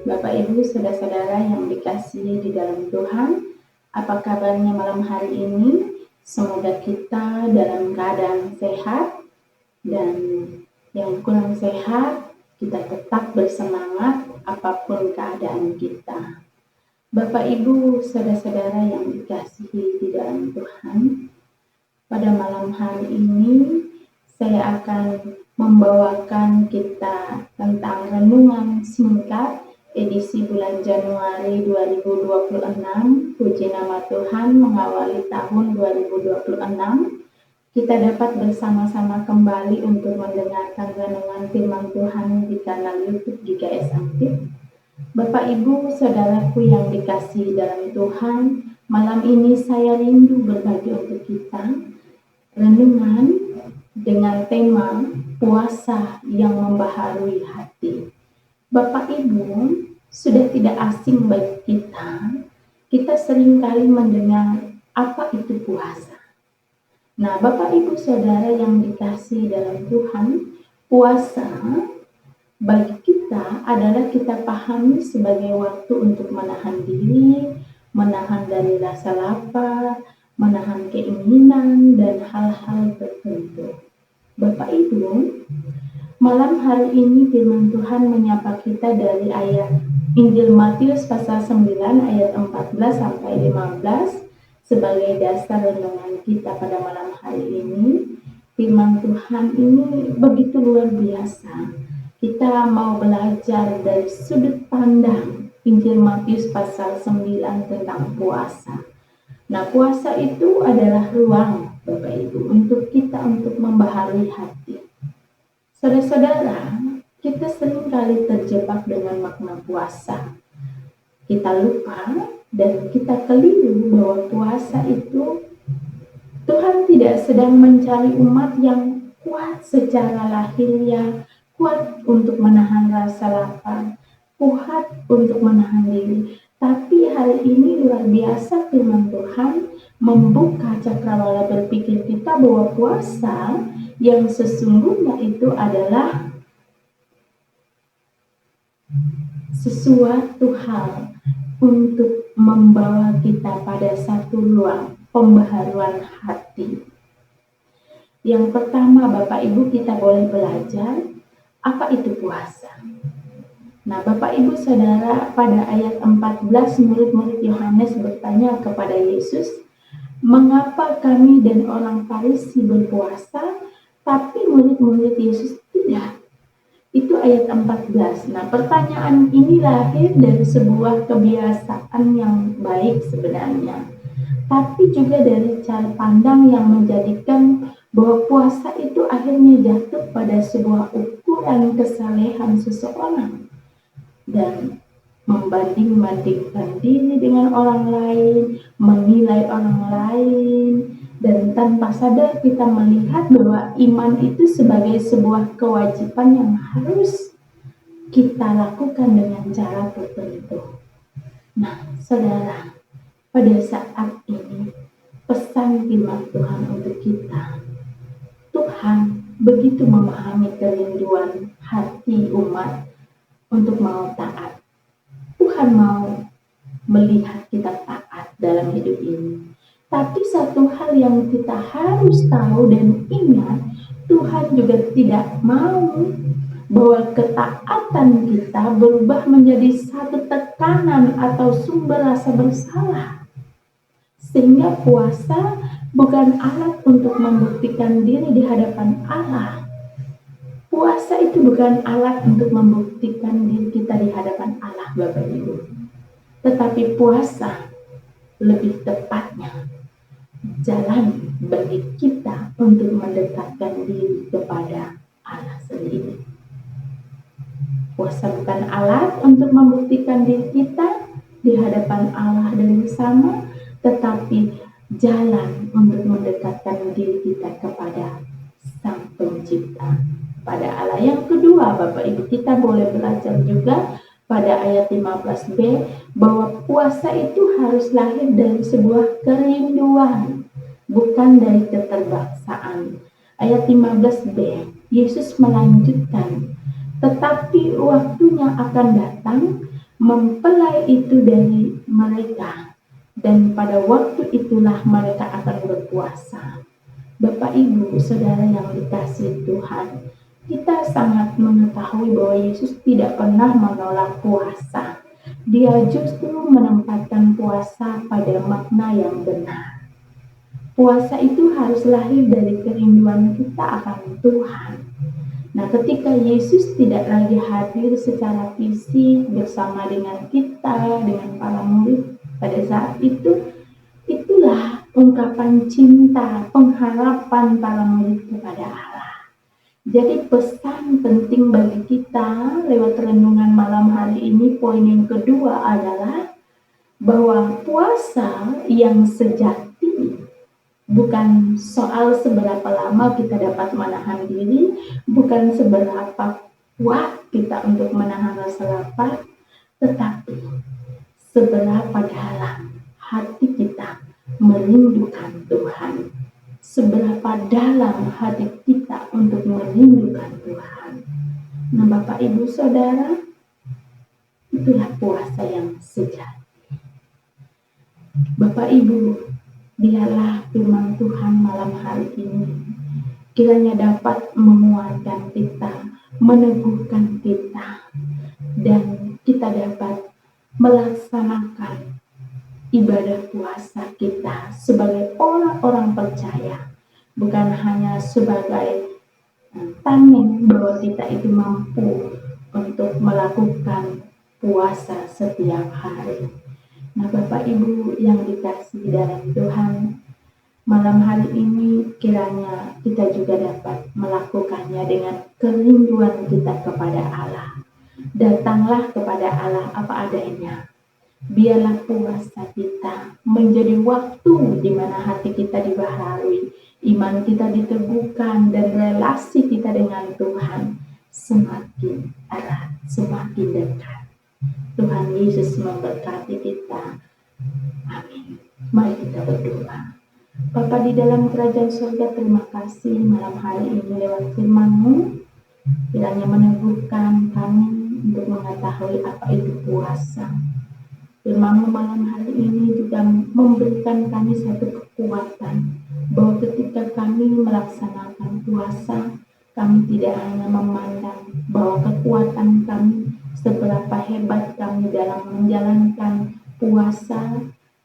Bapak, Ibu, saudara-saudara yang dikasihi di dalam Tuhan, apa kabarnya malam hari ini? Semoga kita dalam keadaan sehat dan yang kurang sehat, kita tetap bersemangat apapun keadaan kita. Bapak, Ibu, saudara-saudara yang dikasihi di dalam Tuhan, pada malam hari ini saya akan membawakan kita tentang renungan singkat edisi bulan Januari 2026, puji nama Tuhan mengawali tahun 2026. Kita dapat bersama-sama kembali untuk mendengarkan renungan firman Tuhan di kanal YouTube GKS Aktif. Bapak, Ibu, saudaraku yang dikasihi dalam Tuhan, malam ini saya rindu berbagi untuk kita renungan dengan tema puasa yang membaharui hati. Bapak, Ibu, sudah tidak asing bagi kita seringkali mendengar apa itu puasa. Nah, Bapak, Ibu, saudara yang dikasihi dalam Tuhan, puasa bagi kita adalah kita pahami sebagai waktu untuk menahan diri, menahan dari rasa lapar, menahan keinginan dan hal-hal tertentu. Bapak, Ibu, malam hari ini firman Tuhan menyapa kita dari ayat Injil Matius pasal 9 ayat 14 sampai 15 sebagai dasar renungan kita pada malam hari ini. Firman Tuhan ini begitu luar biasa. Kita mau belajar dari sudut pandang Injil Matius pasal 9 tentang puasa. Nah, puasa itu adalah ruang, Bapak Ibu, untuk kita untuk membaharui hati. Saudara-saudara, kita seringkali terjebak dengan makna puasa. Kita lupa dan kita keliru bahwa puasa itu Tuhan tidak sedang mencari umat yang kuat secara lahiriah, kuat untuk menahan rasa lapar, kuat untuk menahan diri. Tapi hari ini luar biasa firman Tuhan membuka cakrawala berpikir kita bahwa puasa yang sesungguhnya itu adalah sesuatu hal untuk membawa kita pada satu ruang pembaharuan hati. Yang pertama, Bapak Ibu, kita boleh belajar apa itu puasa. Nah, Bapak Ibu Saudara, pada ayat 14 murid-murid Yohanes bertanya kepada Yesus, "Mengapa kami dan orang Farisi berpuasa, tapi murid-murid Yesus tidak?" Itu ayat 14. Nah, pertanyaan ini lahir dari sebuah kebiasaan yang baik sebenarnya, tapi juga dari cara pandang yang menjadikan bahwa puasa itu akhirnya jatuh pada sebuah ukuran kesalehan seseorang dan membanding-bandingkan diri dengan orang lain, menilai orang lain, dan tanpa sadar kita melihat bahwa iman itu sebagai sebuah kewajiban yang harus kita lakukan dengan cara tertentu. Nah, saudara, pada saat ini pesan firman Tuhan untuk kita, Tuhan begitu memahami kerinduan hati umat untuk mau taat. Tuhan mau melihat kita taat dalam hidup ini. Tapi satu hal yang kita harus tahu dan ingat, Tuhan juga tidak mau bahwa ketaatan kita berubah menjadi satu tekanan atau sumber rasa bersalah. Sehingga puasa bukan alat untuk membuktikan diri di hadapan Allah. Puasa itu bukan alat untuk membuktikan diri kita di hadapan Allah, Bapak Ibu. Tetapi puasa lebih tepatnya jalan bagi kita untuk mendekatkan diri kepada Allah sendiri. Puasa bukan alat untuk membuktikan diri kita di hadapan Allah dan bersama, tetapi jalan untuk mendekatkan diri kita kepada Sang Pencipta, pada Allah. Yang kedua, Bapak Ibu, kita boleh belajar juga pada ayat 15b bahwa puasa itu harus lahir dari sebuah kerinduan, bukan dari keterpaksaan. Ayat 15b, Yesus melanjutkan, "Tetapi waktunya akan datang mempelai itu dari mereka, dan pada waktu itulah mereka akan berpuasa. Bapak, Ibu, Saudara yang dikasihi Tuhan, kita sangat mengetahui bahwa Yesus tidak pernah menolak puasa. Dia justru menempatkan puasa pada makna yang benar. Puasa itu harus lahir dari kerinduan kita akan Tuhan. Nah, ketika Yesus tidak lagi hadir secara fisik bersama dengan kita, dengan para murid pada saat itu, itulah ungkapan cinta, pengharapan para murid kepada Allah. Jadi pesan penting bagi kita lewat renungan malam hari ini, poin yang kedua adalah bahwa puasa yang sejati bukan soal seberapa lama kita dapat menahan diri, bukan seberapa kuat kita untuk menahan rasa lapar, tetapi seberapa dalam hati kita merindukan Tuhan. Seberapa dalam hati kita untuk merindukan Tuhan. Nah, Bapak, Ibu, Saudara, itulah puasa yang sejati. Bapak, Ibu, biarlah firman Tuhan malam hari ini kiranya dapat menguatkan kita, meneguhkan kita, dan kita dapat melaksanakan ibadah puasa kita sebagai orang-orang percaya, bukan hanya sebagai tameng bahwa kita itu mampu untuk melakukan puasa setiap hari. Nah, Bapak, Ibu yang dikasihi dalam Tuhan, malam hari ini kiranya kita juga dapat melakukannya dengan kerinduan kita kepada Allah. Datanglah kepada Allah apa adanya. Biarlah puasa kita menjadi waktu di mana hati kita dibaharui, iman kita diteguhkan, dan relasi kita dengan Tuhan semakin erat, semakin dekat. Tuhan Yesus memberkati kita. Amin. Mari kita berdoa. Bapa di dalam kerajaan surga, terima kasih malam hari ini lewat firman-Mu, kiranya meneguhkan kami untuk mengetahui apa itu puasa. Firman-Mu malam hari ini juga memberikan kami satu kekuatan bahwa ketika kami melaksanakan puasa, kami tidak hanya memandang bahwa kekuatan kami, seberapa hebat kami dalam menjalankan puasa,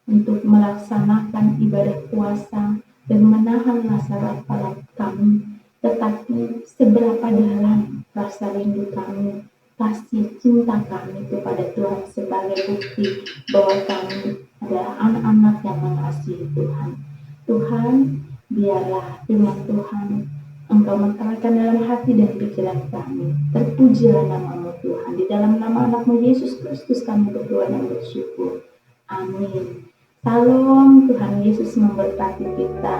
untuk melaksanakan ibadah puasa dan menahan rasa lapar kami, tetapi seberapa dalam rasa rindu kami, kasih cinta kami kepada Tuhan sebagai bukti bahwa kami adalah anak-anak yang mengasihi Tuhan. Tuhan, biarlah firman Tuhan Engkau menerangkan dalam hati dan pikiran kami. Terpujilah nama-Mu Tuhan. Di dalam nama anak-Mu Yesus Kristus kami berdoa dan bersyukur. Amin. Salam, Tuhan Yesus memberkati kita.